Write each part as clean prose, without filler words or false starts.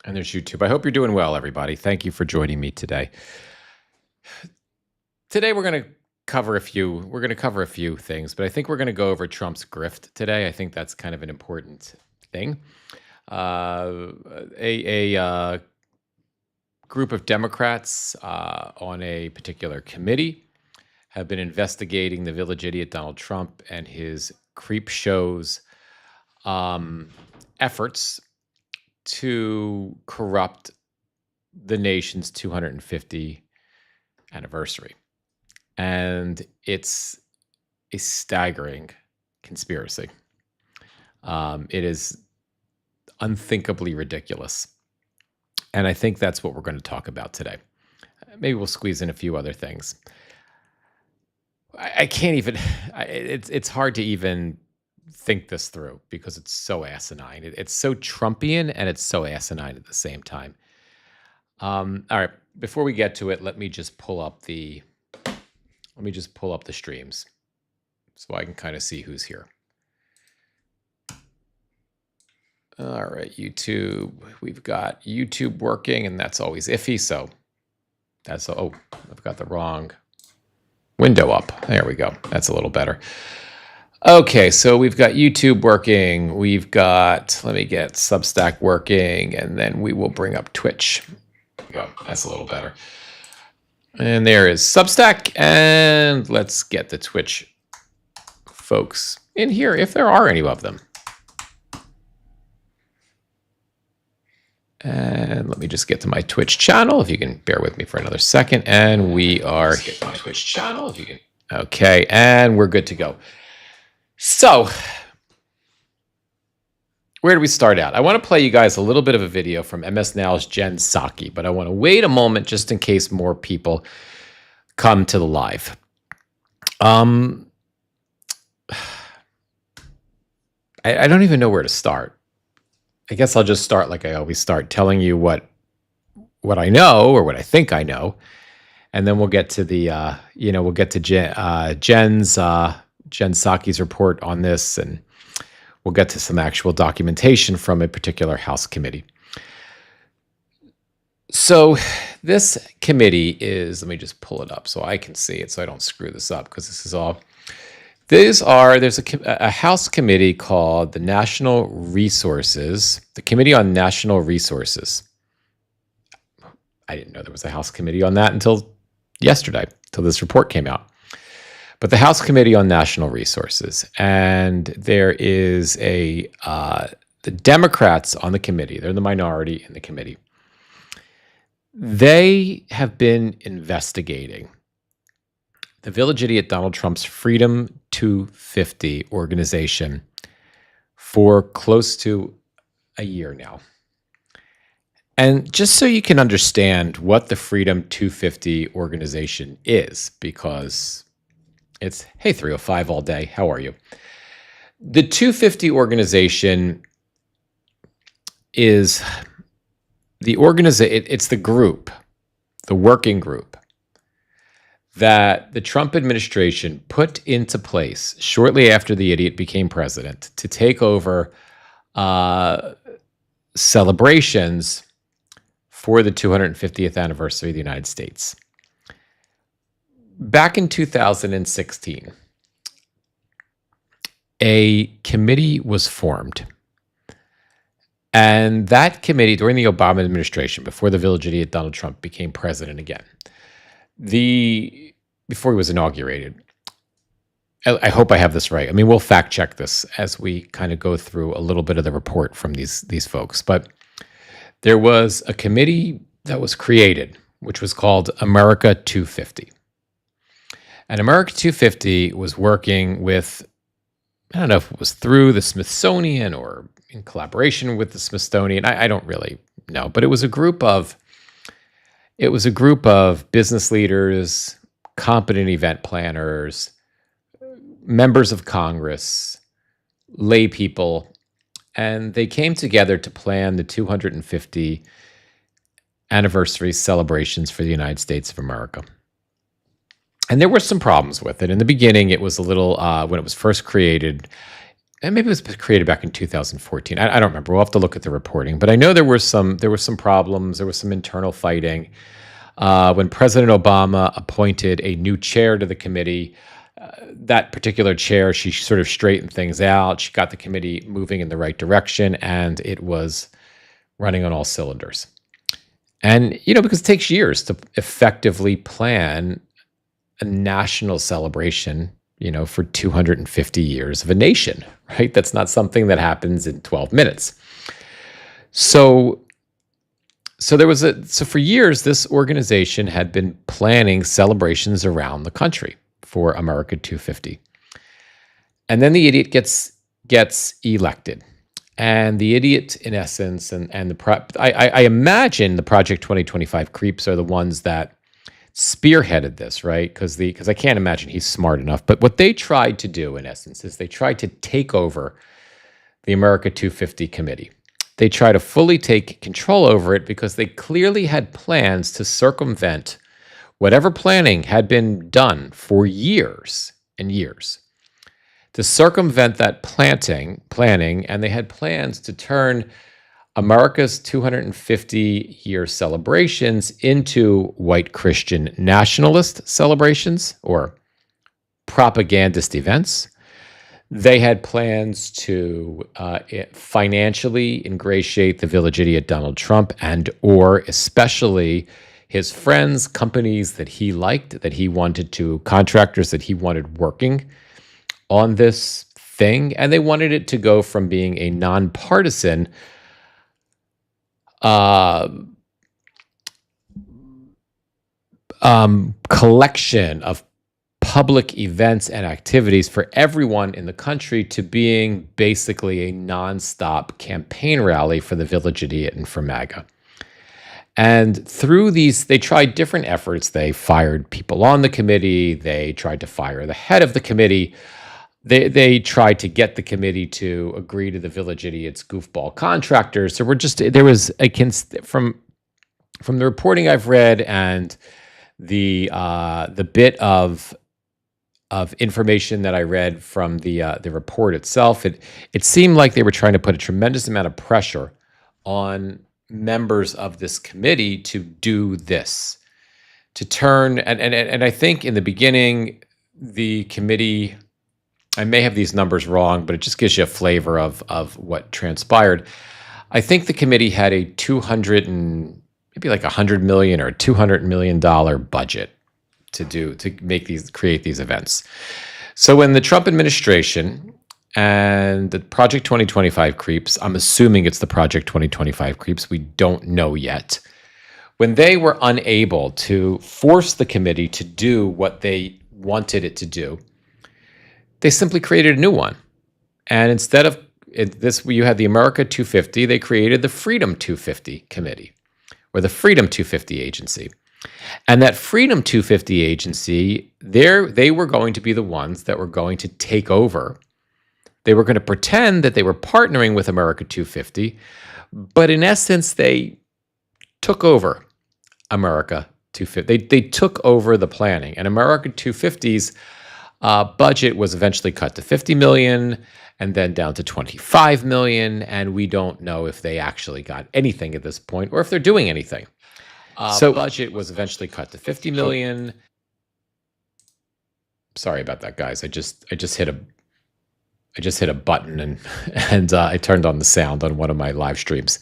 And there's YouTube. I hope you're doing well, everybody. Thank you for joining me today. Today we're going to cover a few things, but I think we're going to go over Trump's grift today. I think that's kind of an important thing. A group of Democrats on a particular committee have been investigating the village idiot Donald Trump and his creep show's efforts to corrupt the nation's 250th anniversary. And it's a staggering conspiracy. It is unthinkably ridiculous. And I think that's what we're going to talk about today. Maybe we'll squeeze in a few other things. I can't even, it's hard to even think this through because it's so asinine. It's so Trumpian and it's so asinine at the same time. All right, before we get to it, let me just pull up the streams so I can kind of see who's here. All right, YouTube. We've got YouTube working, and that's always iffy. So that's, oh, I've got the wrong window up. There we go. That's a little better. Okay, so we've got YouTube working. We've got, let me get Substack working, and then we will bring up Twitch. Go. That's a little better. And there is Substack, and let's get the Twitch folks in here, if there are any of them. And let me just get to my Twitch channel, if you can bear with me for another second. And we are get to my Twitch channel, if you can. Okay, and we're good to go. So, where do we start out? I want to play you guys a little bit of a video from MS Now's Jen Psaki, but I want to wait a moment just in case more people come to the live. I don't even know where to start. I guess I'll just start like I always start, telling you what I know or what I think I know, and then we'll get to the we'll get to Jen Psaki's report on this, and we'll get to some actual documentation from a particular House committee. So this committee is, let me just pull it up so I can see it so I don't screw this up, because this is all. There's a House committee called the National Resources, the Committee on National Resources. I didn't know there was a House committee on that until yesterday, until this report came out. But the House Committee on National Resources, and there is the Democrats on the committee, they're the minority in the committee. They have been investigating the village idiot Donald Trump's Freedom 250 organization for close to a year now. And just so you can understand what the Freedom 250 organization is, because it's, hey, 305 all day, how are you? The 250 organization is it's the group, the working group that the Trump administration put into place shortly after the idiot became president to take over celebrations for the 250th anniversary of the United States. Back in 2016, a committee was formed. And that committee, during the Obama administration, before the village idiot Donald Trump became president again, before he was inaugurated, I hope I have this right. I mean, we'll fact check this as we kind of go through a little bit of the report from these folks. But there was a committee that was created, which was called America 250. And America 250 was working with, I don't know if it was through the Smithsonian or in collaboration with the Smithsonian. I don't really know, but it was a group of business leaders, competent event planners, members of Congress, lay people, and they came together to plan the 250 anniversary celebrations for the United States of America. And there were some problems with it. In the beginning, it was a little, when it was first created, and maybe it was created back in 2014. I don't remember. We'll have to look at the reporting. But I know there were some problems. There was some internal fighting. When President Obama appointed a new chair to the committee, that particular chair, she sort of straightened things out. She got the committee moving in the right direction, and it was running on all cylinders. And, because it takes years to effectively plan a national celebration, for 250 years of a nation, right? That's not something that happens in 12 minutes. So for years, this organization had been planning celebrations around the country for America 250. And then the idiot gets elected. And the idiot, in essence, I imagine the Project 2025 creeps are the ones that spearheaded this, right? Because I can't imagine he's smart enough. But what they tried to do, in essence, is they tried to take over the America 250 committee. They tried to fully take control over it because they clearly had plans to circumvent whatever planning had been done for years and years, to circumvent that planning, and they had plans to turn America's 250-year celebrations into white Christian nationalist celebrations or propagandist events. They had plans to financially ingratiate the village idiot Donald Trump or especially his friends, companies that he liked, that he wanted to, contractors that he wanted working on this thing. And they wanted it to go from being a nonpartisan collection of public events and activities for everyone in the country to being basically a nonstop campaign rally for the village idiot and for MAGA. And through these, they tried different efforts. They fired people on the committee. They tried to fire the head of the committee. They tried to get the committee to agree to the village idiots' goofball contractors. From the reporting I've read and the bit of information that I read from the report itself, it seemed like they were trying to put a tremendous amount of pressure on members of this committee to do this, to turn and I think in the beginning the committee, I may have these numbers wrong, but it just gives you a flavor of what transpired. I think the committee had a maybe like $100 million or $200 million budget to create these events. So when the Trump administration and the Project 2025 creeps, I'm assuming it's the Project 2025 creeps, we don't know yet, when they were unable to force the committee to do what they wanted it to do, they simply created a new one. And instead of this, you had the America 250, they created the Freedom 250 Committee, or the Freedom 250 Agency. And that Freedom 250 Agency, they were going to be the ones that were going to take over. They were going to pretend that they were partnering with America 250, but in essence, they took over America 250. They took over the planning, and America 250's budget was eventually cut to $50 million and then down to $25 million. And we don't know if they actually got anything at this point or if they're doing anything. So budget was eventually cut to $50 million. Sorry about that, guys. I just hit a button and I turned on the sound on one of my live streams,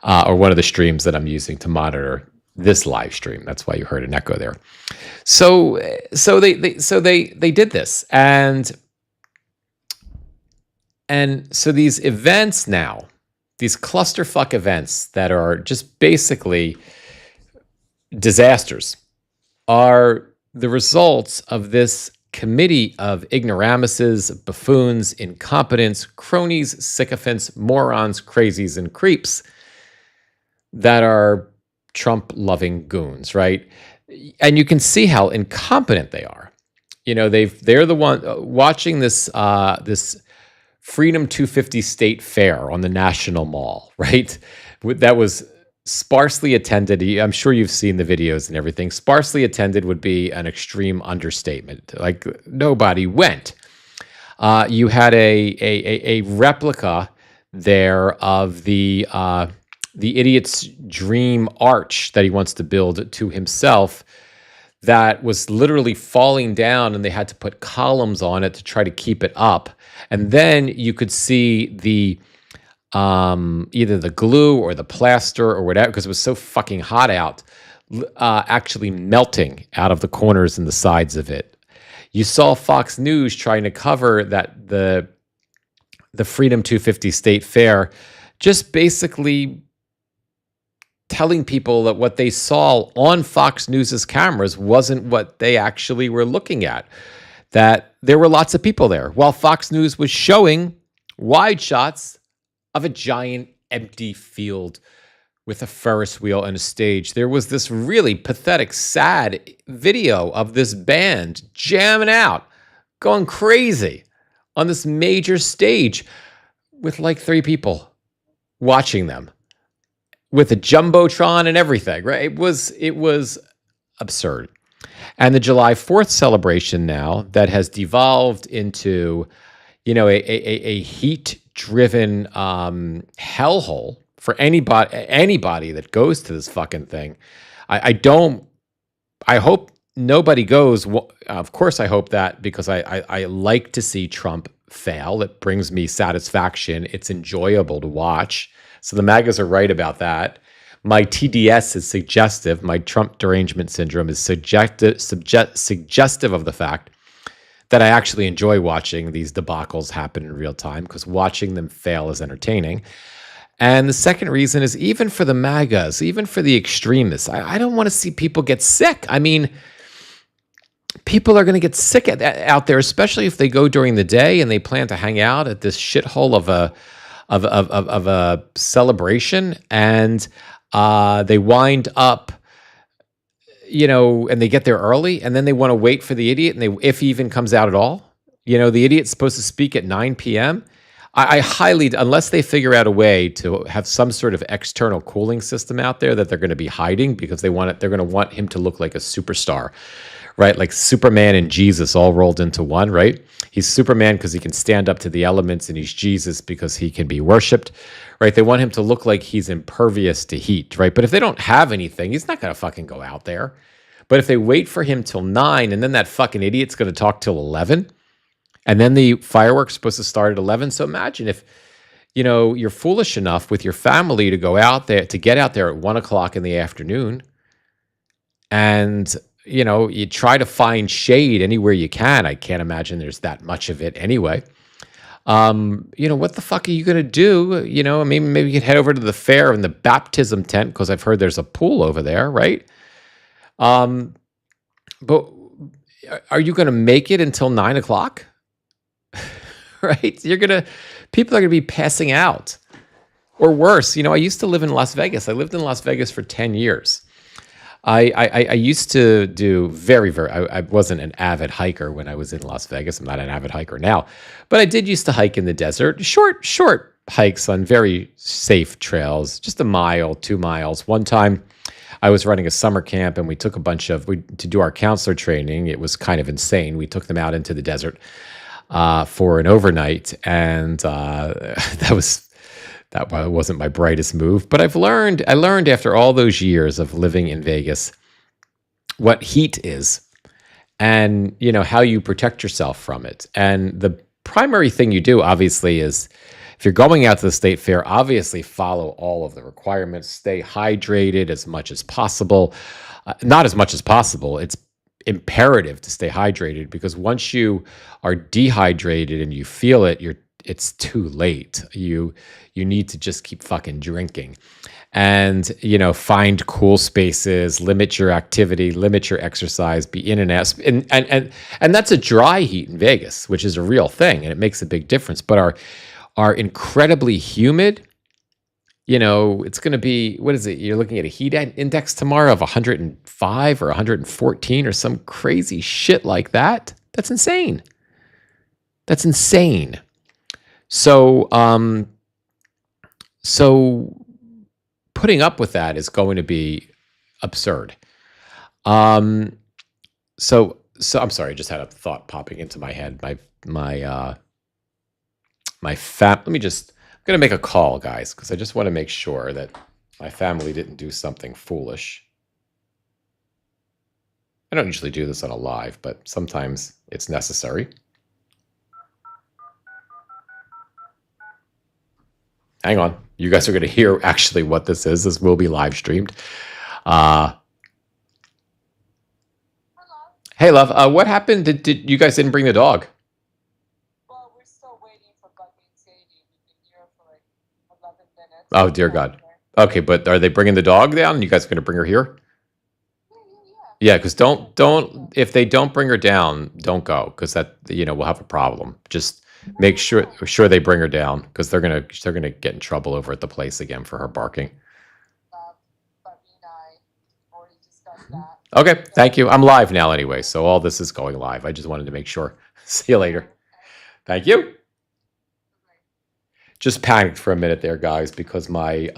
or one of the streams that I'm using to monitor this live stream. That's why you heard an echo there. So they did this, and so these events now, these clusterfuck events that are just basically disasters, are the results of this committee of ignoramuses, buffoons, incompetents, cronies, sycophants, morons, crazies, and creeps that are Trump-loving goons, right? And you can see how incompetent they are. They're the one watching this Freedom 250 State Fair on the National Mall, right? That was sparsely attended. I'm sure you've seen the videos and everything. Sparsely attended would be an extreme understatement. Like, nobody went. You had a replica there of the idiot's dream arch that he wants to build to himself that was literally falling down, and they had to put columns on it to try to keep it up. And then you could see the either the glue or the plaster or whatever, because it was so fucking hot out, actually melting out of the corners and the sides of it. You saw Fox News trying to cover that the Freedom 250 State Fair, just basically telling people that what they saw on Fox News's cameras wasn't what they actually were looking at, that there were lots of people there, while Fox News was showing wide shots of a giant empty field with a Ferris wheel and a stage. There was this really pathetic, sad video of this band jamming out, going crazy on this major stage with like 3 people watching them, with a jumbotron and everything, right? It was absurd. And the July 4th celebration now that has devolved into, a heat-driven hellhole for anybody that goes to this fucking thing. I hope nobody goes. Of course, I hope that, because I like to see Trump fail. It brings me satisfaction. It's enjoyable to watch. So the MAGAs are right about that. My TDS is suggestive. My Trump derangement syndrome is suggestive of the fact that I actually enjoy watching these debacles happen in real time, because watching them fail is entertaining. And the second reason is, even for the MAGAs, even for the extremists, I don't want to see people get sick. I mean, people are going to get sick out there, especially if they go during the day and they plan to hang out at this shithole of a celebration, and they wind up, and they get there early, and then they want to wait for the idiot, and if he even comes out at all. The idiot's supposed to speak at 9 p.m. I highly, unless they figure out a way to have some sort of external cooling system out there that they're going to be hiding, because they're going to want him to look like a superstar, right? Like Superman and Jesus all rolled into one, right? He's Superman because he can stand up to the elements, and he's Jesus because he can be worshipped, right? They want him to look like he's impervious to heat, right? But if they don't have anything, he's not going to fucking go out there. But if they wait for him till 9, and then that fucking idiot's going to talk till 11, and then the fireworks are supposed to start at 11. So imagine if, you're foolish enough with your family to go out there, to get out there at 1 o'clock in the afternoon, and you try to find shade anywhere you can. I can't imagine there's that much of it anyway. What the fuck are you going to do? Maybe you could head over to the fair in the baptism tent, because I've heard there's a pool over there, right? But are you going to make it until 9 o'clock? Right? People are going to be passing out, or worse. I used to live in Las Vegas. I lived in Las Vegas for 10 years. I used to do I wasn't an avid hiker when I was in Las Vegas. I'm not an avid hiker now, but I did used to hike in the desert, short hikes on very safe trails, just a mile, 2 miles. One time I was running a summer camp, and we took to do our counselor training. It was kind of insane. We took them out into the desert for an overnight, and that wasn't my brightest move. But I learned after all those years of living in Vegas what heat is, and how you protect yourself from it. And the primary thing you do, obviously, is, if you're going out to the state fair, obviously follow all of the requirements. Stay hydrated as much as possible. Not as much as possible. It's imperative to stay hydrated, because once you are dehydrated and you feel it, it's too late. You need to just keep fucking drinking, and find cool spaces, limit your activity, limit your exercise, be in and out, and that's a dry heat in Vegas, which is a real thing, and it makes a big difference. But are incredibly humid. It's going to be, what is it? You're looking at a heat index tomorrow of 105 or 114 or some crazy shit like that. That's insane. That's insane. So putting up with that is going to be absurd. So I'm sorry, I just had a thought popping into my head. My Let me just. I'm gonna make a call, guys, because I just want to make sure that my family didn't do something foolish. I don't usually do this on a live, but sometimes it's necessary. Hang on. You guys are going to hear actually what this is. This will be live streamed. Hey, love. What happened? Did you guys didn't bring the dog? Well, we're still waiting for Bucky and Sadie. We've been here for like 11 minutes. Oh, dear God. Okay, but are they bringing the dog down? You guys are going to bring her here? Yeah, because don't if they don't bring her down, don't go, because that we'll have a problem. Just make sure they bring her down, because they're gonna get in trouble over at the place again for her barking. Bucky and I already discussed that. Okay, thank you. I'm live now anyway, so all this is going live. I just wanted to make sure. See you later. Thank you. Just panicked for a minute there, guys, because my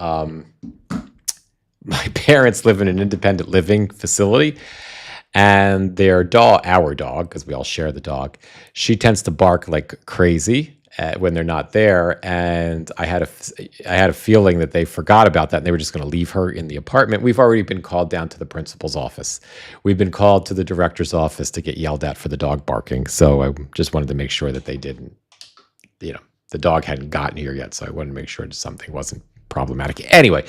parents live in an independent living facility, and their dog, our dog, because we all share the dog, she tends to bark like crazy when they're not there. And I had a feeling that they forgot about that, and they were just going to leave her in the apartment. We've already been called down to the principal's office. We've been called to the director's office to get yelled at for the dog barking. So I just wanted to make sure that they didn't, the dog hadn't gotten here yet. So I wanted to make sure that something wasn't problematic. Anyway,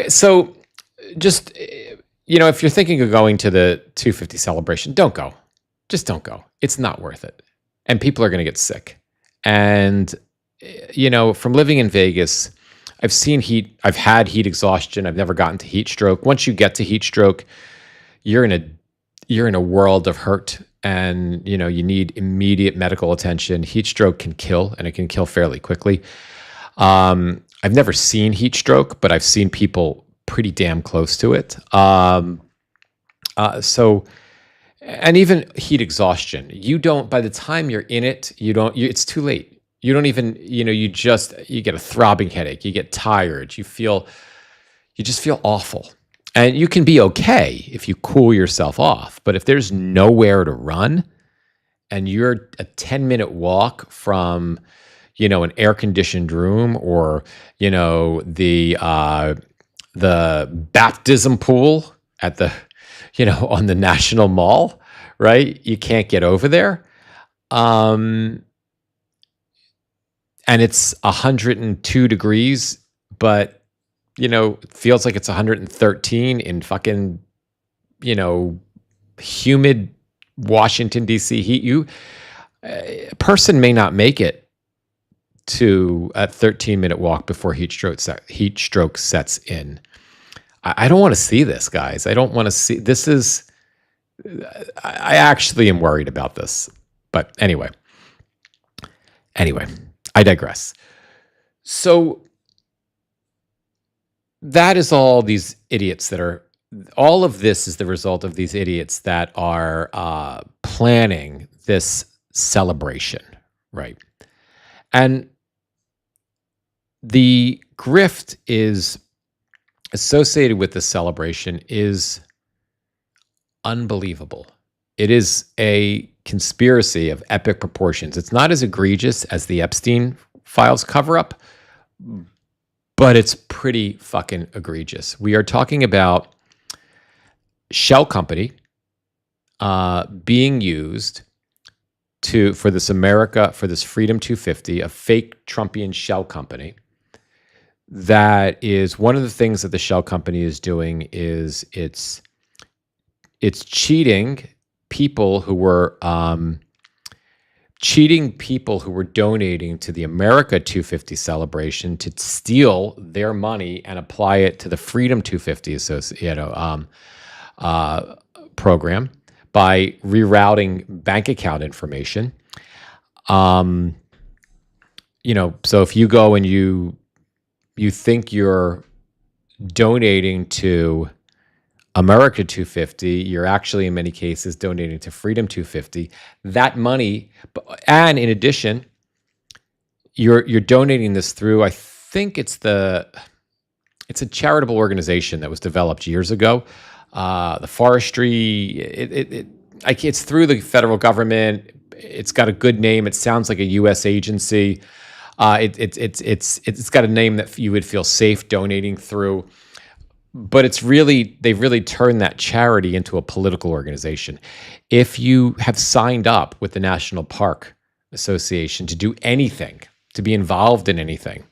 so just, if you're thinking of going to the 250 celebration, don't go. Just don't go. It's not worth it. And people are going to get sick. And, from living in Vegas, I've seen heat. I've had heat exhaustion. I've never gotten to heat stroke. Once you get to heat stroke, you're in a world of hurt, and, you need immediate medical attention. Heat stroke can kill, and it can kill fairly quickly. I've never seen heat stroke, but I've seen people pretty damn close to it. And even heat exhaustion, by the time you're in it, it's too late. You don't even, you get a throbbing headache, you get tired, you just feel awful. And you can be okay if you cool yourself off, but if there's nowhere to run and you're a 10-minute walk from, an air-conditioned room, or, the baptism pool at the, on the National Mall, right? You can't get over there. And it's 102 degrees, but, it feels like it's 113 in fucking, humid Washington, D.C. heat. A person may not make it to a 13-minute walk before heat stroke sets in. I don't want to see this, guys. I don't want to see this. I actually am worried about this. But anyway, I digress. So that is all these idiots all of this is the result of these idiots that are planning this celebration, right? And the grift is associated with the celebration is unbelievable. It is a conspiracy of epic proportions. It's not as egregious as the Epstein files cover up, but it's pretty fucking egregious. We are talking about shell company being used for this Freedom 250, a fake Trumpian shell company. That is one of the things that the shell company is doing is it's cheating people who were donating to the America 250 celebration to steal their money and apply it to the Freedom 250 program by rerouting bank account information. So if you go and you think you're donating to America 250, you're actually in many cases donating to Freedom 250. That money, and in addition, you're donating this through, I think it's a charitable organization that was developed years ago. The forestry, it's through the federal government. It's got a good name. It sounds like a U.S. agency. It's got a name that you would feel safe donating through, but they've really turned that charity into a political organization. If you have signed up with the National Park Association to do anything, to be involved in anything,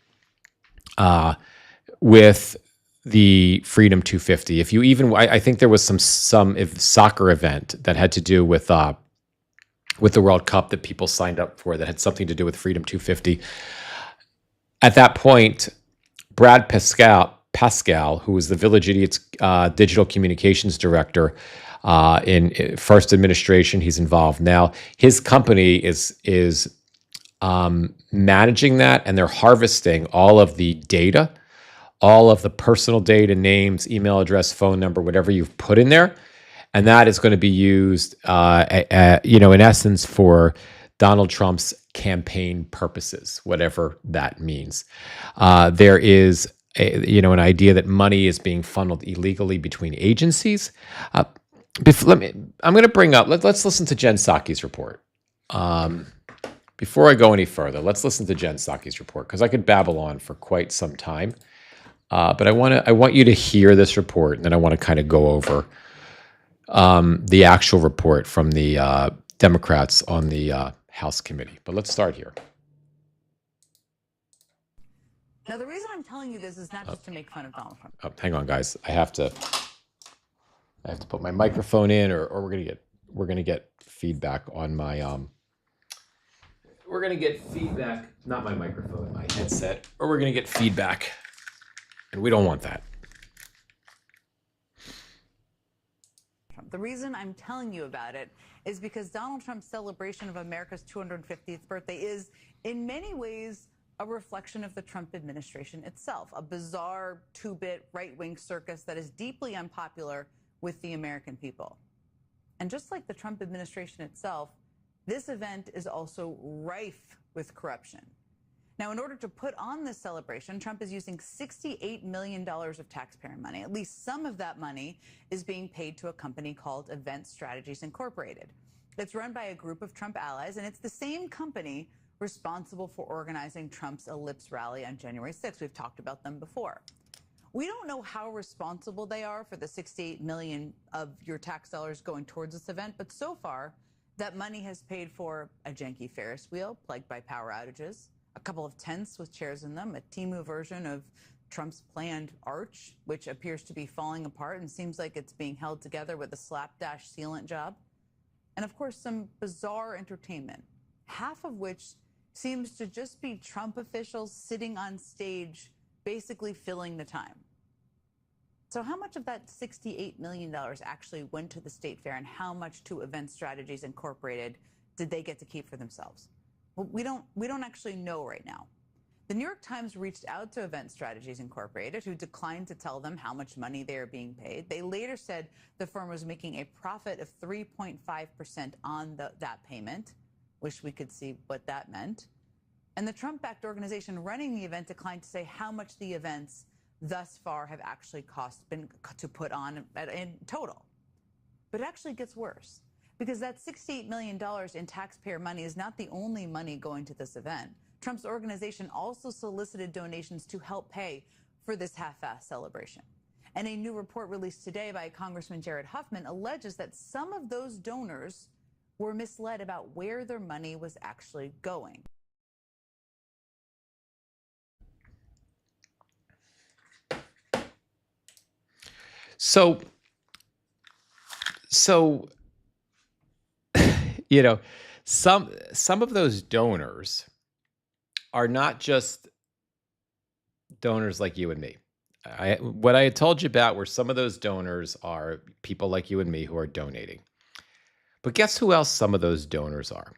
with the Freedom 250, if you even, I think there was some soccer event that had to do with the World Cup that people signed up for that had something to do with Freedom 250. At that point, Brad Pascal, who was the Village Idiots digital communications director in first administration, he's involved now. His company is managing that, and they're harvesting all of the data, all of the personal data, names, email address, phone number, whatever you've put in there, and that is going to be used, in essence, for Donald Trump's campaign purposes, whatever that means. There is an idea that money is being funneled illegally between agencies. I'm going to bring up. Let's listen to Jen Psaki's report. Before I go any further, let's listen to Jen Psaki's report, because I could babble on for quite some time. But I want you to hear this report, and then I want to kind of go over the actual report from the Democrats on the House committee. But let's start here. Now, the reason I'm telling you this is not just to make fun of Donald Trump. Hang on, guys. I have to put my microphone in, or we're gonna get feedback on my We're gonna get feedback, not my microphone, my headset, or we're gonna get feedback, and we don't want that. The reason I'm telling you about it is because Donald Trump's celebration of America's 250th birthday is, in many ways, a reflection of the Trump administration itself, a bizarre two-bit right-wing circus that is deeply unpopular with the American people. And just like the Trump administration itself, this event is also rife with corruption. Now, in order to put on this celebration, Trump is using $68 million of taxpayer money. At least some of that money is being paid to a company called Event Strategies Incorporated. It's run by a group of Trump allies, and it's the same company responsible for organizing Trump's Ellipse rally on January 6th. We've talked about them before. We don't know how responsible they are for the $68 million of your tax dollars going towards this event, but so far, that money has paid for a janky Ferris wheel plagued by power outages, a couple of tents with chairs in them, a Temu version of Trump's planned arch, which appears to be falling apart and seems like it's being held together with a slapdash sealant job, and of course some bizarre entertainment, half of which seems to just be Trump officials sitting on stage basically filling the time. So how much of that $68 million actually went to the State Fair, and how much to Event Strategies Incorporated did they get to keep for themselves? Well, we don't actually know right now. The New York Times reached out to Event Strategies Incorporated, who declined to tell them how much money they are being paid. They later said the firm was making a profit of 3.5% on that payment. Wish we could see what that meant. And the Trump-backed organization running the event declined to say how much the events thus far have actually been to put on in total. But it actually gets worse, because that $68 million in taxpayer money is not the only money going to this event. Trump's organization also solicited donations to help pay for this half-assed celebration. And a new report released today by Congressman Jared Huffman alleges that some of those donors were misled about where their money was actually going. So some of those donors are not just donors like you and me. What I had told you about were some of those donors are people like you and me who are donating. But guess who else some of those donors are?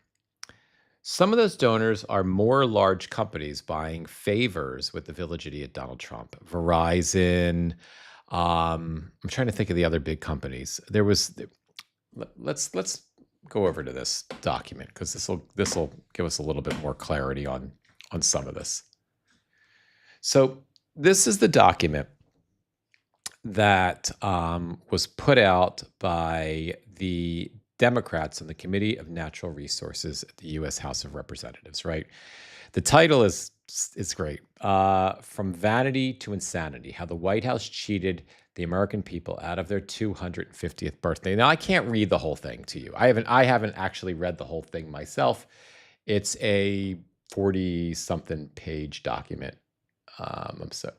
Some of those donors are more large companies buying favors with the village idiot Donald Trump. Verizon. I'm trying to think of the other big companies. Let's go over to this document, because this will give us a little bit more clarity on some of this. So this is the document that was put out by the Democrats on the Committee of Natural Resources at the U.S. House of Representatives, right? The title is great. From Vanity to Insanity: How the White House Cheated the American People Out of Their 250th Birthday. Now, I can't read the whole thing to you. I haven't actually read the whole thing myself. It's a 40-something page document. I'm so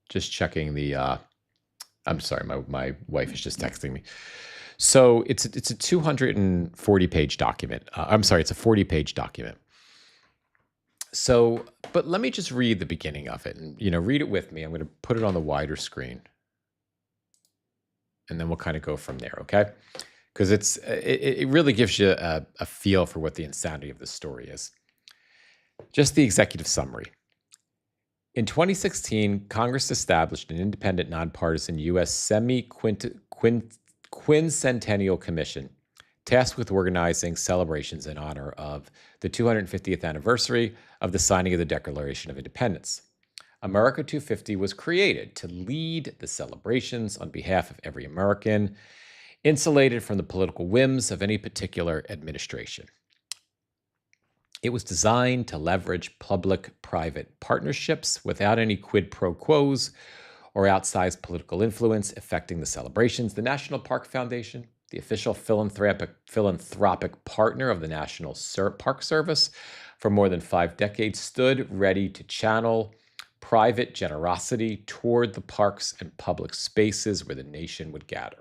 just checking the. I'm sorry, my wife is just texting me. So it's a 240-page document. I'm sorry, it's a 40-page document. So, but let me just read the beginning of it, and read it with me. I'm going to put it on the wider screen, and then we'll kind of go from there, okay? Because it really gives you a feel for what the insanity of this story is. Just the executive summary. In 2016, Congress established an independent, nonpartisan U.S. semi-quincentennial commission tasked with organizing celebrations in honor of the 250th anniversary of the signing of the Declaration of Independence. America 250 was created to lead the celebrations on behalf of every American, insulated from the political whims of any particular administration. It was designed to leverage public-private partnerships without any quid pro quos or outsized political influence affecting the celebrations. The National Park Foundation, the official philanthropic partner of the National Park Service for more than 5 decades, stood ready to channel private generosity toward the parks and public spaces where the nation would gather.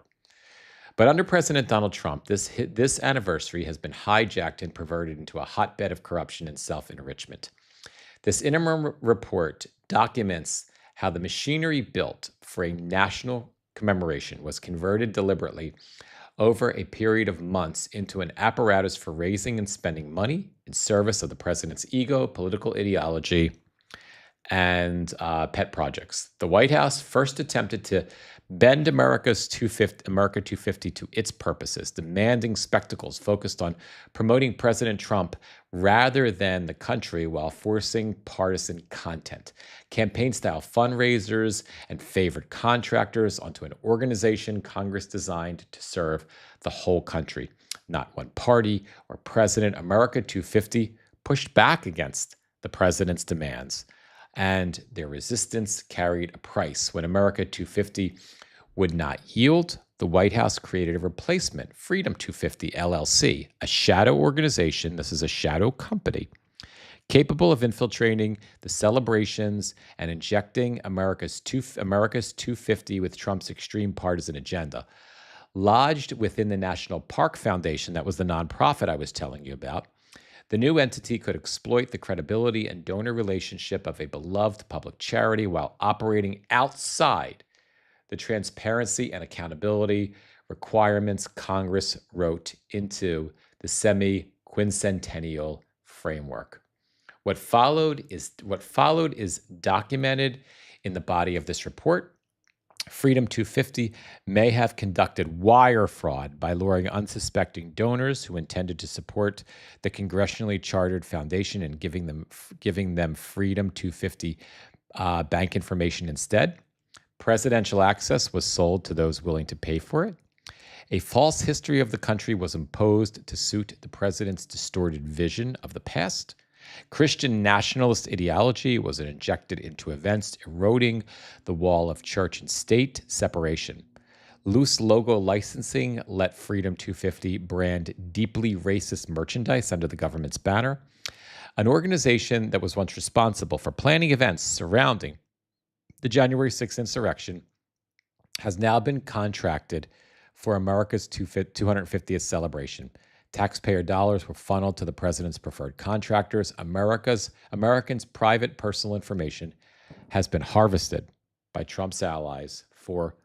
But under President Donald Trump, this anniversary has been hijacked and perverted into a hotbed of corruption and self-enrichment. This interim report documents how the machinery built for a national commemoration was converted deliberately over a period of months into an apparatus for raising and spending money in service of the president's ego, political ideology, and pet projects. The White House first attempted to bend America 250 to its purposes, demanding spectacles focused on promoting President Trump rather than the country while forcing partisan content, campaign-style fundraisers, and favored contractors onto an organization Congress designed to serve the whole country, not one party or president. America 250 pushed back against the president's demands, and their resistance carried a price. When America 250 would not yield, the White House created a replacement, Freedom 250 LLC, a shadow organization. This is a shadow company capable of infiltrating the celebrations and injecting America's 250 with Trump's extreme partisan agenda. Lodged within the National Park Foundation, that was the nonprofit I was telling you about, the new entity could exploit the credibility and donor relationship of a beloved public charity while operating outside the transparency and accountability requirements Congress wrote into the semi-quincentennial framework. What followed is documented in the body of this report. Freedom 250 may have conducted wire fraud by luring unsuspecting donors who intended to support the congressionally chartered foundation and giving them Freedom 250 bank information instead. Presidential access was sold to those willing to pay for it. A false history of the country was imposed to suit the president's distorted vision of the past. Christian nationalist ideology was injected into events, eroding the wall of church and state separation. Loose logo licensing let Freedom 250 brand deeply racist merchandise under the government's banner. An organization that was once responsible for planning events surrounding the January 6th insurrection has now been contracted for America's 250th celebration. Taxpayer dollars were funneled to the president's preferred contractors. Americans' private personal information has been harvested by Trump's allies for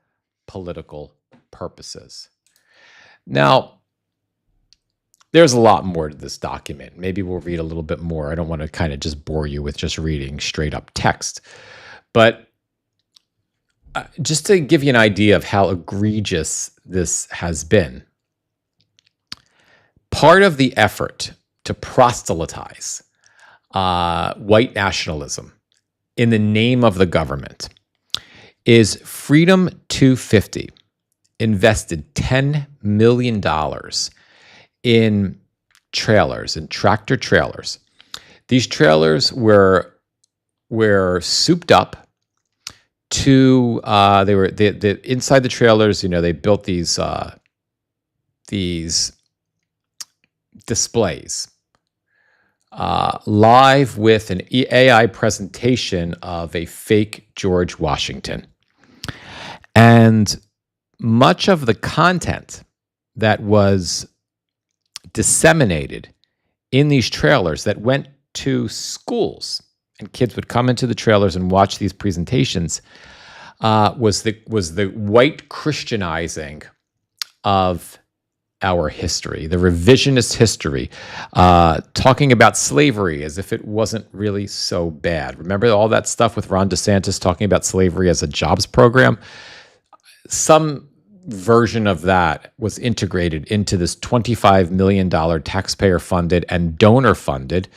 political purposes. Now, there's a lot more to this document. Maybe we'll read a little bit more. I don't want to kind of just bore you with just reading straight up text. But just to give you an idea of how egregious this has been, part of the effort to proselytize white nationalism in the name of the government is Freedom 250 invested $10 million in trailers and tractor trailers. These trailers were souped up to they were the inside the trailers. They built these displays live with an AI presentation of a fake George Washington, and much of the content that was disseminated in these trailers that went to schools, and kids would come into the trailers and watch these presentations, was the white Christianizing of our history, the revisionist history, talking about slavery as if it wasn't really so bad. Remember all that stuff with Ron DeSantis talking about slavery as a jobs program? Some version of that was integrated into this $25 million taxpayer-funded and donor-funded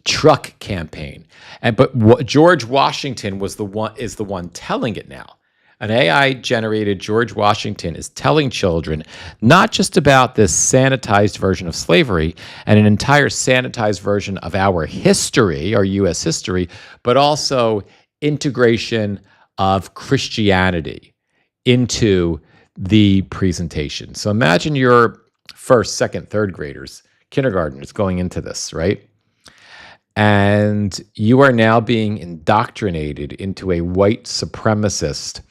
truck campaign. But George Washington is the one telling it now. An AI-generated George Washington is telling children not just about this sanitized version of slavery and an entire sanitized version of our history, our U.S. history, but also integration of Christianity into the presentation. So imagine your first, second, third graders, kindergartners going into this, right? And you are now being indoctrinated into a white supremacist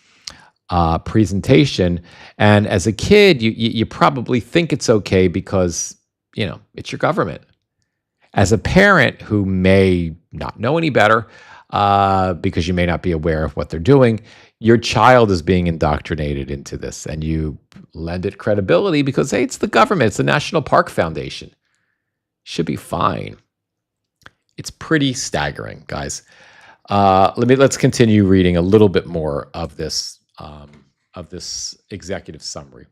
presentation. And as a kid, you probably think it's okay because, it's your government. As a parent who may not know any better, because you may not be aware of what they're doing, your child is being indoctrinated into this, and you lend it credibility because, hey, it's the government, it's the National Park Foundation. Should be fine. It's pretty staggering, guys. Let's continue reading a little bit more of this executive summary.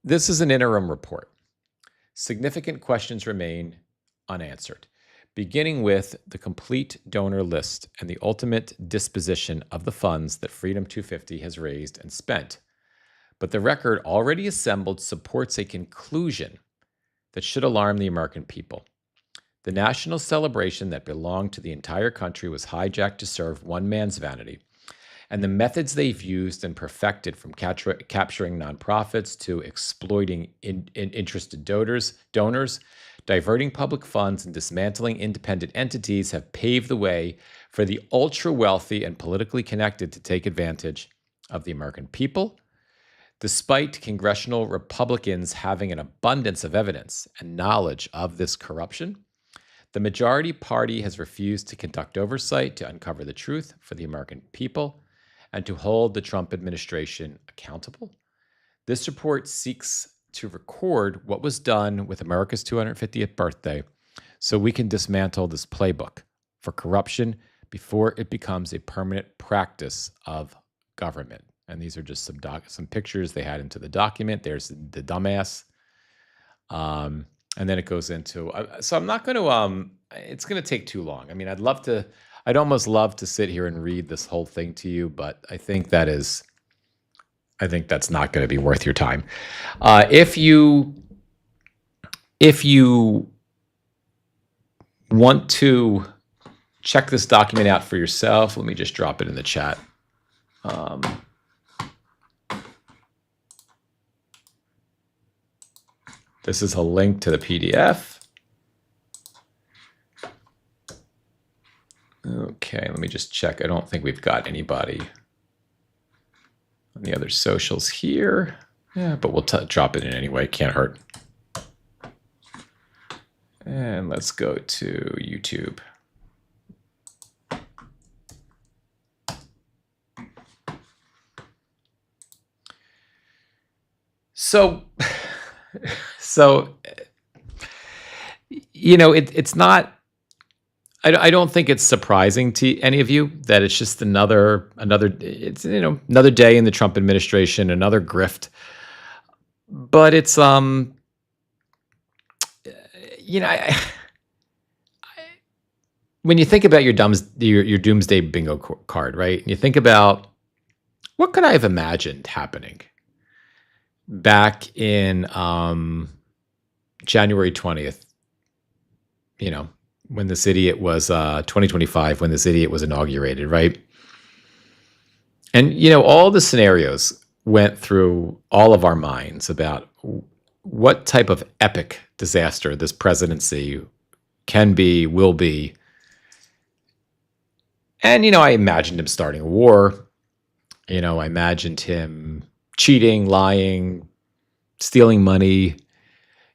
This is an interim report. Significant questions remain unanswered, beginning with the complete donor list and the ultimate disposition of the funds that Freedom 250 has raised and spent. But the record already assembled supports a conclusion that should alarm the American people. The national celebration that belonged to the entire country was hijacked to serve one man's vanity, and the methods they've used and perfected, from capturing nonprofits to exploiting interested donors, diverting public funds, and dismantling independent entities, have paved the way for the ultra-wealthy and politically connected to take advantage of the American people. Despite congressional Republicans having an abundance of evidence and knowledge of this corruption, the majority party has refused to conduct oversight to uncover the truth for the American people and to hold the Trump administration accountable. This report seeks to record what was done with America's 250th birthday so we can dismantle this playbook for corruption before it becomes a permanent practice of government. And these are just some pictures they had into the document. There's the dumbass. And then it goes into, so I'm not going to, it's going to take too long. I mean, I'd almost love to sit here and read this whole thing to you, but I think that's not going to be worth your time. If you want to check this document out for yourself, let me just drop it in the chat. This is a link to the PDF. Okay, let me just check. I don't think we've got anybody on the other socials here. Yeah, but we'll drop it in anyway. Can't hurt. And let's go to YouTube. So it's not, I don't think it's surprising to any of you that it's just another day in the Trump administration, another grift. But it's when you think about your doomsday bingo card, right? And you think about what could I have imagined happening? back in January 20th, when this idiot was 2025, when this idiot was inaugurated, right? And, all the scenarios went through all of our minds about what type of epic disaster this presidency can be, will be. And, I imagined him starting a war. I imagined him cheating, lying, stealing money.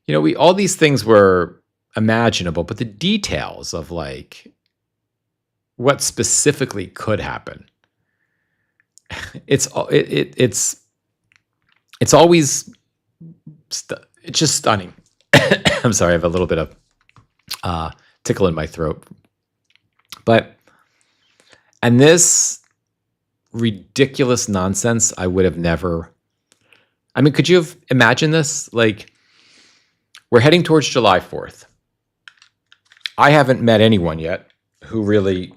All these things were imaginable, but the details of what specifically could happen, it's always it's just stunning. I'm sorry, I have a little bit of tickle in my throat, and this ridiculous nonsense, I would have never. I mean, could you have imagined this? We're heading towards July 4th. I haven't met anyone yet who really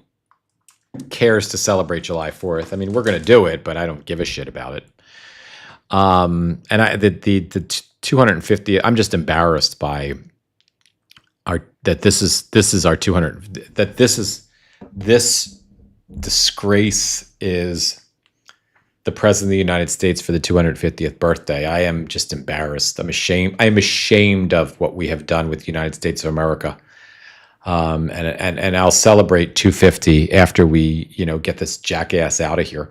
cares to celebrate July 4th. I mean, we're going to do it, but I don't give a shit about it. And the 250. I'm just embarrassed by this is our 200. That this disgrace is the president of the United States for the 250th birthday. I am just embarrassed. I'm ashamed. I am ashamed of what we have done with the United States of America. And I'll celebrate 250 after we, get this jackass out of here,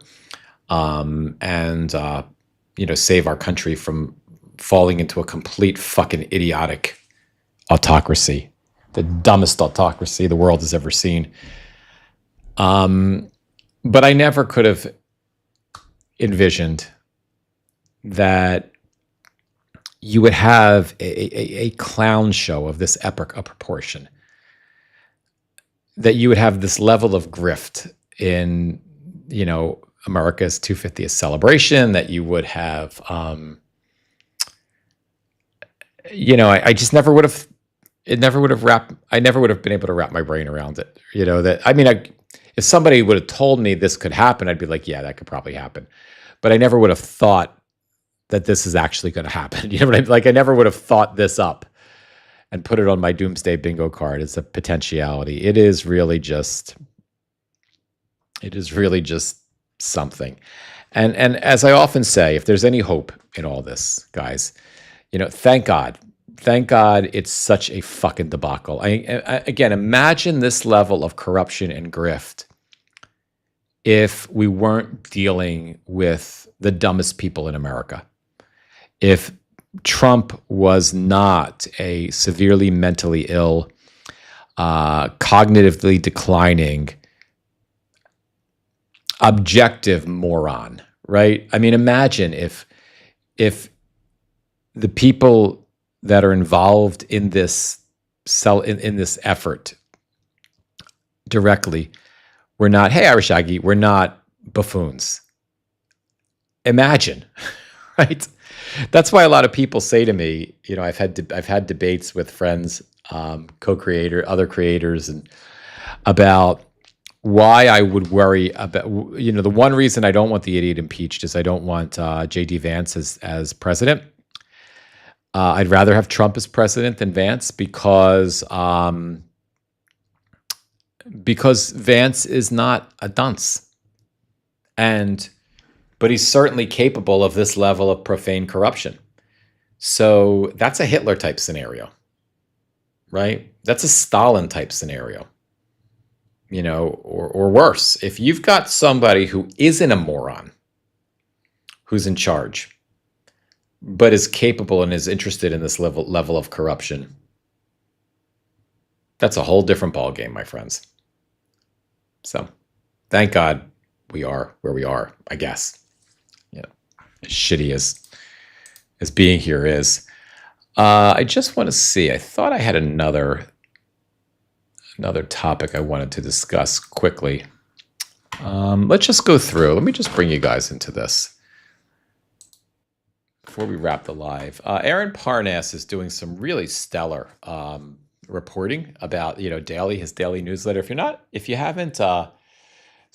and save our country from falling into a complete fucking idiotic autocracy, the dumbest autocracy the world has ever seen. But I never could have envisioned that you would have a clown show of this epic a proportion, that you would have this level of grift in, America's 250th celebration, that you would have, I just never would have, I never would have been able to wrap my brain around it. If somebody would have told me this could happen, I'd be like, yeah, that could probably happen. But I never would have thought that this is actually going to happen. You know what I mean? I never would have thought this up and put it on my doomsday bingo card. It's a potentiality. It is really just something. And as I often say, if there's any hope in all this, guys, thank God. Thank God it's such a fucking debacle. Again, imagine this level of corruption and grift if we weren't dealing with the dumbest people in America. If Trump was not a severely mentally ill, cognitively declining, objective moron, right? I mean, imagine if the people that are involved in this in this effort directly were not, hey, Irish Aggie, we're not buffoons. Imagine, right? That's why a lot of people say to me, I've had debates with friends, other creators, and about why I would worry about, the one reason I don't want the idiot impeached is I don't want J.D. Vance as president. I'd rather have Trump as president than Vance because Vance is not a dunce, but he's certainly capable of this level of profane corruption. So that's a Hitler type scenario, right? That's a Stalin type scenario, or worse. If you've got somebody who isn't a moron, who's in charge, but is capable and is interested in this level of corruption, that's a whole different ballgame, my friends. So, thank God we are where we are, I guess. As shitty as being here is. I just want to see. I thought I had another topic I wanted to discuss quickly. Let's just go through. Let me just bring you guys into this before we wrap the live. Aaron Parnas is doing some really stellar reporting about his daily newsletter. If you haven't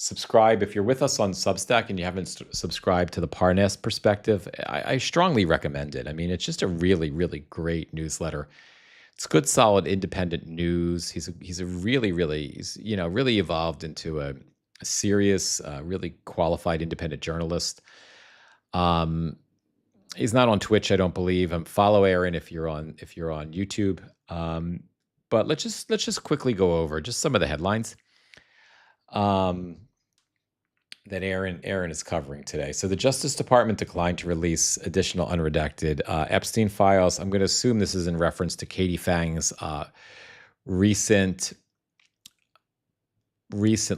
subscribe. If you're with us on Substack and you haven't subscribed to the Parnas Perspective, I strongly recommend it. I mean, it's just a really, really great newsletter. It's good, solid, independent news. He's a really, really, really evolved into a serious, really qualified independent journalist. He's not on Twitch, I don't believe. Follow Aaron if you're on YouTube. But let's just quickly go over just some of the headlines that Aaron is covering today. So the Justice Department declined to release additional unredacted Epstein files. I'm going to assume this is in reference to Katie Fang's recent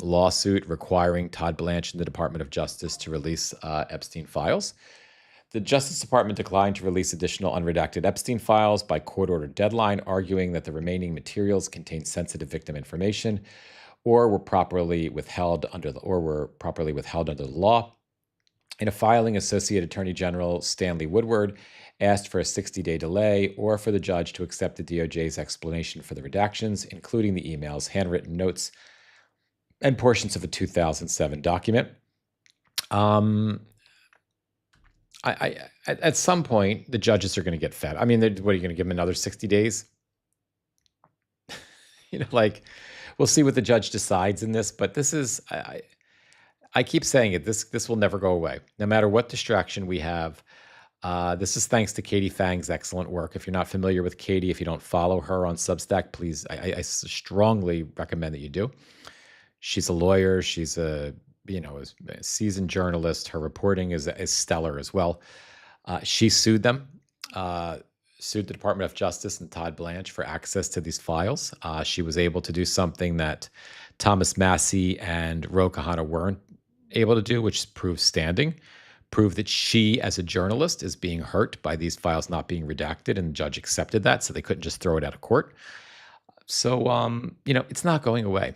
lawsuit requiring Todd Blanche and the Department of Justice to release Epstein files. The Justice Department declined to release additional unredacted Epstein files by court-ordered deadline, arguing that the remaining materials contain sensitive victim information or were properly withheld under the law. In a filing, Associate Attorney General Stanley Woodward asked for a 60-day delay or for the judge to accept the DOJ's explanation for the redactions, including the emails, handwritten notes, and portions of a 2007 document. At some point, the judges are going to get fed. I mean, what are you going to give them, another 60 days? We'll see what the judge decides in this, but this is, I keep saying it, this will never go away. No matter what distraction we have, this is thanks to Katie Fang's excellent work. If you're not familiar with Katie, if you don't follow her on Substack, please, I strongly recommend that you do. She's a lawyer. She's a seasoned journalist. Her reporting is stellar as well. She sued them. Sued the Department of Justice and Todd Blanche for access to these files. She was able to do something that Thomas Massie and Ro Khanna weren't able to do, which proves standing, prove that she, as a journalist, is being hurt by these files not being redacted, and the judge accepted that, so they couldn't just throw it out of court. So, it's not going away,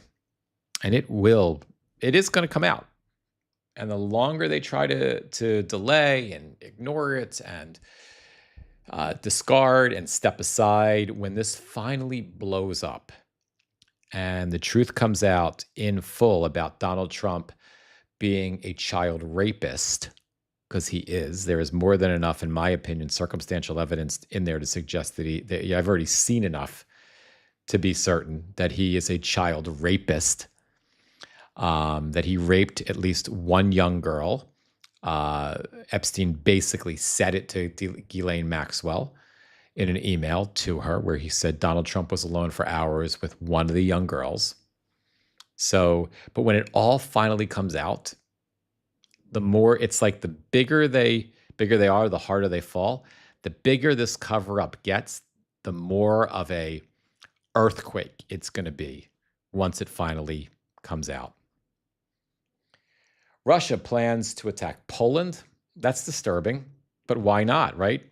and it is going to come out. And the longer they try to delay and ignore it and discard and step aside, when this finally blows up and the truth comes out in full about Donald Trump being a child rapist, because he is, there is more than enough, in my opinion, circumstantial evidence in there to suggest that I've already seen enough to be certain that he is a child rapist, that he raped at least one young girl. Epstein basically said it to Ghislaine Maxwell in an email to her, where he said Donald Trump was alone for hours with one of the young girls. So, but when it all finally comes out, the more, it's like the bigger they are, the harder they fall. The bigger this cover-up gets, the more of a earthquake it's going to be once it finally comes out. Russia plans to attack Poland. That's disturbing, but why not, right?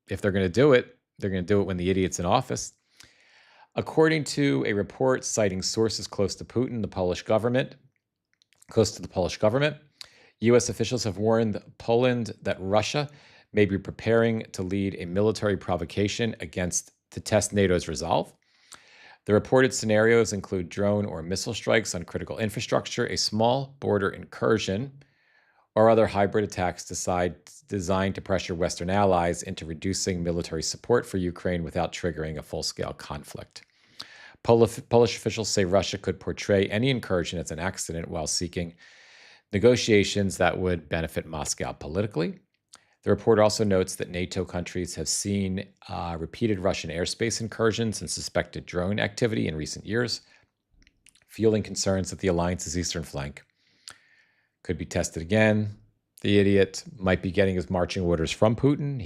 If they're going to do it, they're going to do it when the idiot's in office. According to a report citing sources close to Putin, the Polish government, U.S. officials have warned Poland that Russia may be preparing to lead a military provocation to test NATO's resolve. The reported scenarios include drone or missile strikes on critical infrastructure, a small border incursion, or other hybrid attacks designed to pressure Western allies into reducing military support for Ukraine without triggering a full-scale conflict. Polish officials say Russia could portray any incursion as an accident while seeking negotiations that would benefit Moscow politically. The report also notes that NATO countries have seen repeated Russian airspace incursions and suspected drone activity in recent years, fueling concerns that the alliance's eastern flank could be tested again. The idiot might be getting his marching orders from Putin.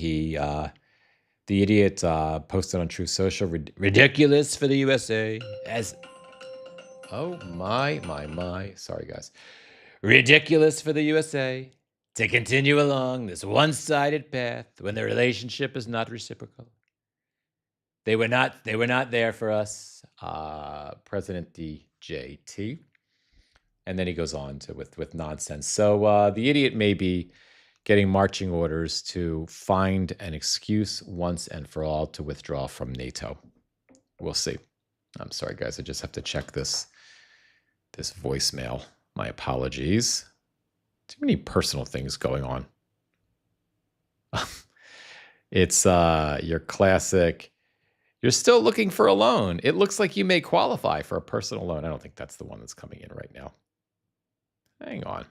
The idiot posted on Truth Social, ridiculous for the USA oh my, sorry guys. Ridiculous for the USA to continue along this one-sided path when the relationship is not reciprocal. They were not there for us, President DJT. And then he goes on with nonsense. So the idiot may be getting marching orders to find an excuse once and for all to withdraw from NATO. We'll see. I'm sorry, guys. I just have to check this voicemail. My apologies. Too many personal things going on. It's your classic, you're still looking for a loan. It looks like you may qualify for a personal loan. I don't think that's the one that's coming in right now. Hang on.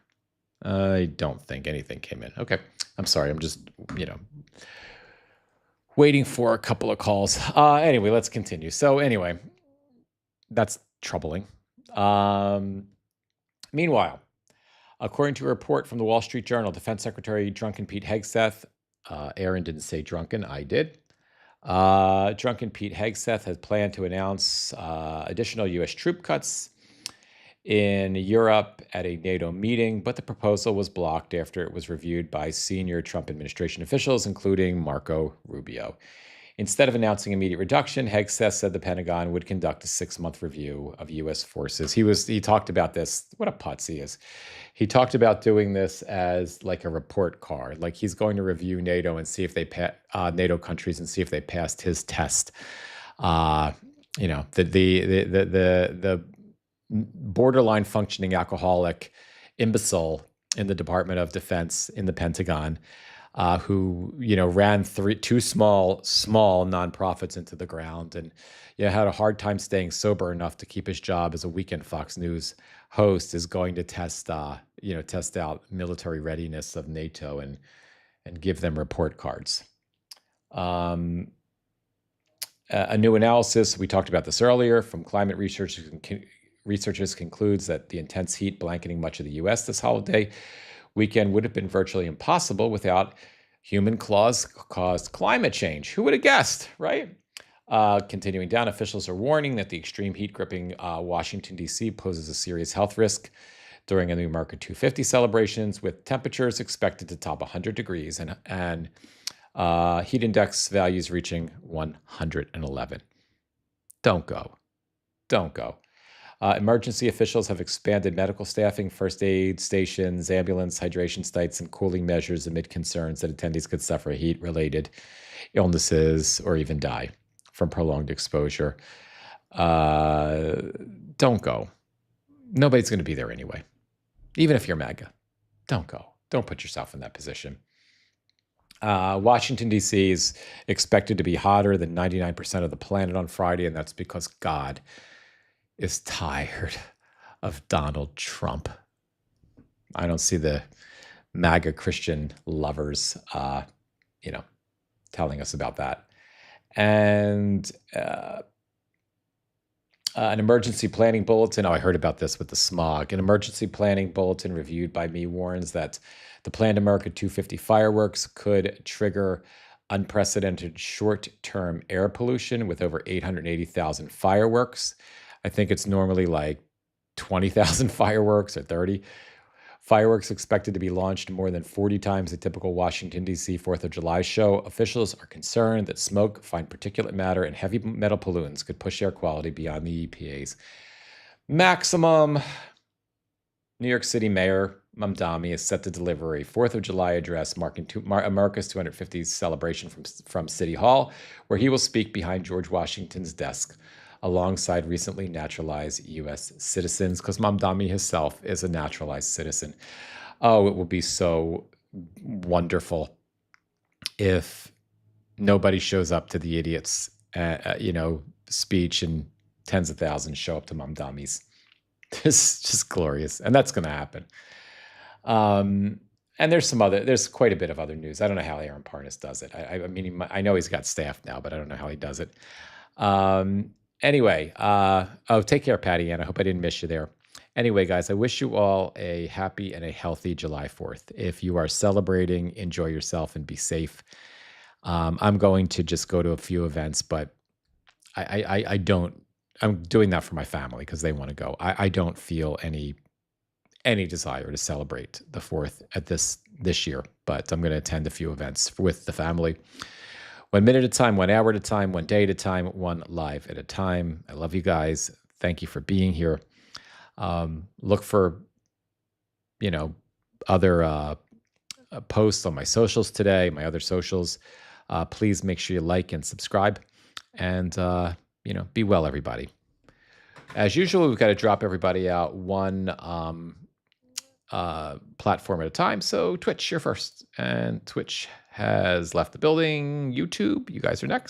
I don't think anything came in. Okay. I'm sorry. I'm just, waiting for a couple of calls. Anyway, let's continue. So anyway, that's troubling. Meanwhile, according to a report from the Wall Street Journal, Defense Secretary Drunken Pete Hegseth, Aaron didn't say drunken, I did. Drunken Pete Hegseth has planned to announce additional U.S. troop cuts in Europe at a NATO meeting, but the proposal was blocked after it was reviewed by senior Trump administration officials, including Marco Rubio. Instead of announcing immediate reduction, Hegseth said the Pentagon would conduct a 6-month review of U.S. forces. He talked about this. What a putz he is. He talked about doing this as like a report card, like he's going to review NATO and see if they NATO countries and see if they passed his test. The borderline functioning alcoholic imbecile in the Department of Defense in the Pentagon, who ran two small nonprofits into the ground and had a hard time staying sober enough to keep his job as a weekend Fox News host, is going to test out military readiness of NATO and give them report cards. A new analysis, we talked about this earlier, from climate researchers concludes that the intense heat blanketing much of the U.S. this holiday weekend would have been virtually impossible without human-caused climate change. Who would have guessed, right? Continuing down, officials are warning that the extreme heat gripping Washington, D.C. poses a serious health risk during the America 250 celebrations, with temperatures expected to top 100 degrees and heat index values reaching 111. Don't go. Emergency officials have expanded medical staffing, first aid stations, ambulance, hydration sites, and cooling measures amid concerns that attendees could suffer heat-related illnesses or even die from prolonged exposure. Don't go. Nobody's going to be there anyway. Even if you're MAGA, don't go. Don't put yourself in that position. Washington, D.C. is expected to be hotter than 99% of the planet on Friday, and that's because God is tired of Donald Trump. I don't see the MAGA Christian lovers, telling us about that. And an emergency planning bulletin. Oh, I heard about this with the smog. An emergency planning bulletin reviewed by me warns that the planned America 250 fireworks could trigger unprecedented short-term air pollution with over 880,000 fireworks. I think it's normally like 20,000 fireworks or 30. Fireworks expected to be launched more than 40 times the typical Washington, D.C. 4th of July show. Officials are concerned that smoke, fine particulate matter, and heavy metal pollutants could push air quality beyond the EPA's maximum. New York City Mayor Mamdani is set to deliver a 4th of July address marking America's 250th celebration from City Hall, where he will speak behind George Washington's desk alongside recently naturalized U.S. citizens, because Mamdani himself is a naturalized citizen. Oh, it will be so wonderful if nobody shows up to the idiot's, speech and tens of thousands show up to Mamdani's. It's just glorious, and that's going to happen. And there's quite a bit of other news. I don't know how Aaron Parnas does it. I mean, I know he's got staff now, but I don't know how he does it. Anyway, take care, Patty Ann. I hope I didn't miss you there. Anyway, guys, I wish you all a happy and a healthy July 4th. If you are celebrating, enjoy yourself and be safe. I'm going to just go to a few events, but I'm doing that for my family because they want to go. I don't feel any desire to celebrate the 4th at this year, but I'm going to attend a few events with the family. 1 minute at a time, 1 hour at a time, 1 day at a time, one live at a time. I love you guys. Thank you for being here. Look for, other posts on my socials today, my other socials. Please make sure you like and subscribe. And, be well, everybody. As usual, we've got to drop everybody out one platform at a time. So Twitch, you're first. And Twitch has left the building. YouTube, you guys are next.